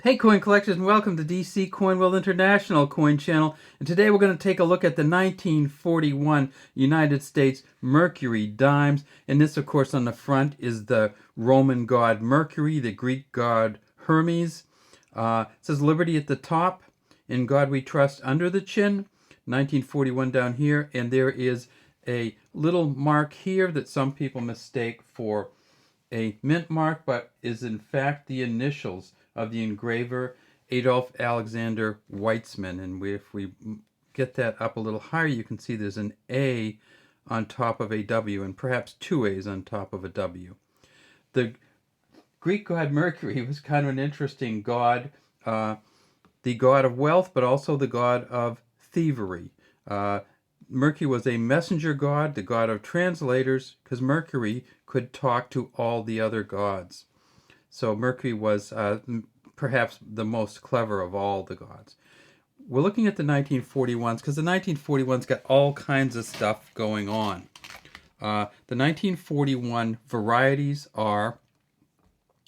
Hey coin collectors, and welcome to DC Coin World International Coin Channel. And today we're going to take a look at the 1941 United States Mercury dimes. And this, of course, on the front is the Roman god Mercury, the Greek god Hermes. It says Liberty at the top, In God We Trust under the chin. 1941 down here, and there is a little mark here that some people mistake for a mint mark, but is in fact the initials of the engraver Adolf Alexander Weitzman. And if we get that up a little higher, you can see there's an A on top of a W, and perhaps two A's on top of a W. The Greek god Mercury was kind of an interesting god, the god of wealth, but also the god of thievery. Uh, Mercury was a messenger god, the god of translators, because Mercury could talk to all the other gods. So Mercury was perhaps the most clever of all the gods. We're looking at the 1941s because the 1941s got all kinds of stuff going on. The 1941 varieties are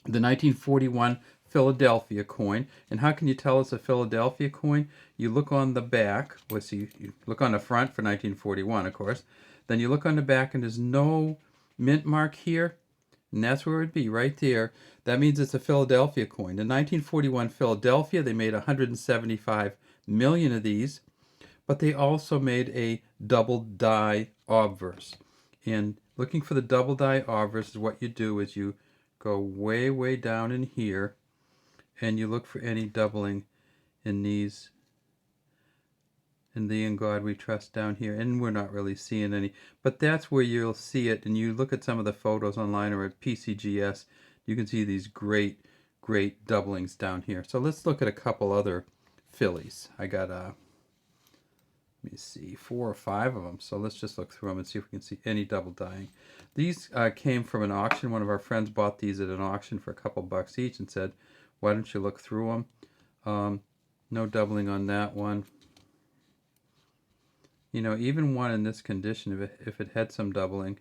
the 1941 Philadelphia coin. And how can you tell it's a Philadelphia coin? You look on the back. Let's see, you look on the front for 1941, of course. Then you look on the back, and there's no mint mark here. And that's where it would be, right there. That means it's a Philadelphia coin. In 1941 Philadelphia, they made 175 million of these, but they also made a double die obverse. And looking for the double die obverse is what you do is you go way, way down in here, and you look for any doubling in these. In thee and God we trust down here, and we're not really seeing any, but that's where you'll see it. And you look at some of the photos online or at PCGS, you can see these great doublings down here. So let's look at a couple other Phillies. I got let me see, 4 or 5 of them. So let's just look through them and see if we can see any double dying. These came from an auction. One of our friends bought these at an auction for a couple bucks each and said, why don't you look through them? No doubling on that one. You know, even one in this condition, if it had some doubling,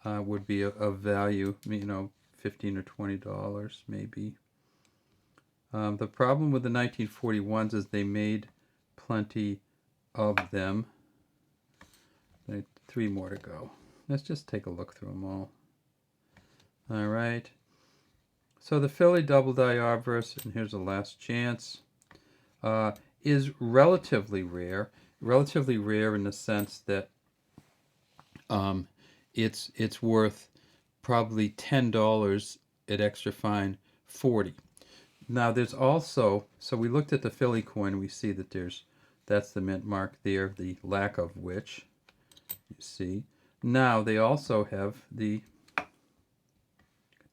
would be of value. You know, $15 or $20 maybe. The problem with the 1941s is they made plenty of them. 3 more to go. Let's just take a look through them all. All right. So the Philly double die obverse, and here's the last chance, is relatively rare. Relatively rare in the sense that it's worth probably $10 at extra fine 40. Now there's also, so we looked at the Philly coin, we see that that's the mint mark there, the lack of which you see. Now they also have these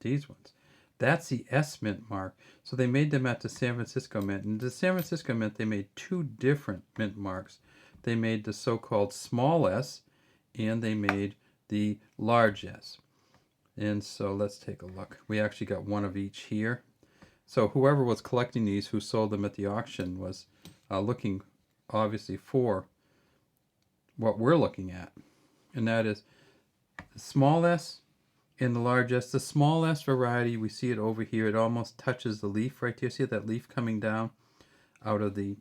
ones. That's the S mint mark. So they made them at the San Francisco Mint. And the San Francisco Mint, they made 2 different mint marks. They made the so-called small s, and they made the large s. And so let's take a look. We actually got one of each here. So whoever was collecting these, who sold them at the auction, was looking obviously for what we're looking at. And that is the small s and the large s. The small s variety, we see it over here. It almost touches the leaf right there. See that leaf coming down out of the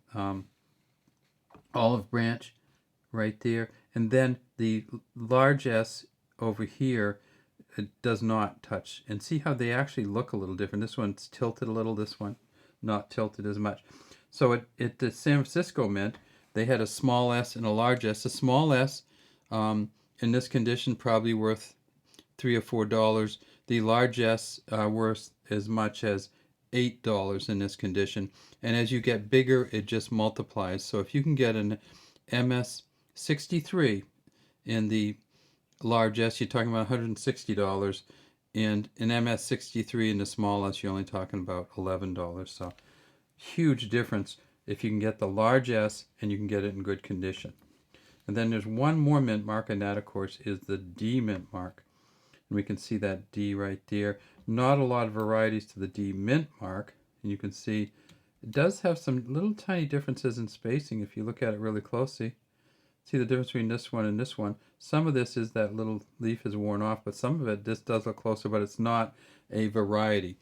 olive branch right there. And then the large S over here, it does not touch. And see how they actually look a little different. This one's tilted a little, this one not tilted as much. So at the San Francisco Mint, they had a small s and a large s. A small s in this condition probably worth $3 or $4. The large s worth as much as $8 in this condition. And as you get bigger, it just multiplies. So if you can get an MS63 in the large S, you're talking about $160. And an MS63 in the small S, you're only talking about $11. So huge difference if you can get the large S and you can get it in good condition. And then there's one more mint mark, and that, of course, is the D mint mark. And we can see that D right there. Not a lot of varieties to the D mint mark. And you can see it does have some little tiny differences in spacing if you look at it really closely. See the difference between this one and this one. Some of this is that little leaf is worn off, but some of it, this does look closer, but it's not a variety.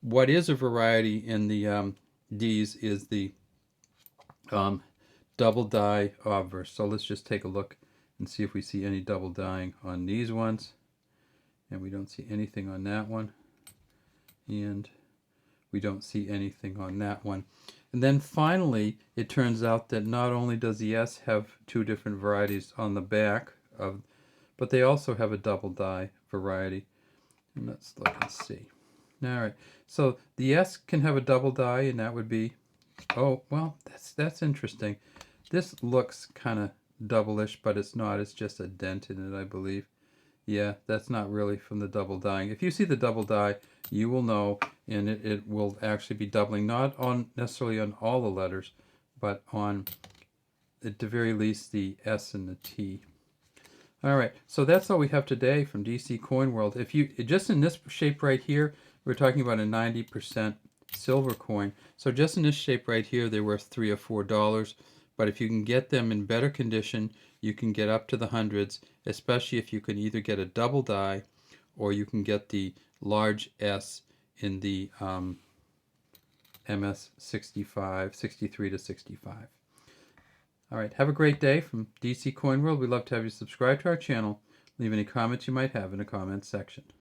what is a variety in the D's is the um, double die obverse. So let's just take a look and see if we see any double dying on these ones. And we don't see anything on that one. And we don't see anything on that one. And then finally, it turns out that not only does the S have two different varieties on the back, but they also have a double die variety. And let's look and see. All right, so the S can have a double die, and that would be, oh, well, that's interesting. This looks kind of double-ish, but it's not. It's just a dent in it, I believe. Yeah, that's not really from the double dyeing. If you see the double dye, you will know, and it will actually be doubling, not on necessarily on all the letters, but on, at the very least, the S and the T. All right, so that's all we have today from DC Coin World. If you, just in this shape right here, we're talking about a 90% silver coin. So just in this shape right here, they're worth $3 or $4. But if you can get them in better condition, you can get up to the hundreds, especially if you can either get a double die or you can get the large S in the MS 65, 63 to 65. All right, have a great day from DC Coin World. We'd love to have you subscribe to our channel. Leave any comments you might have in the comments section.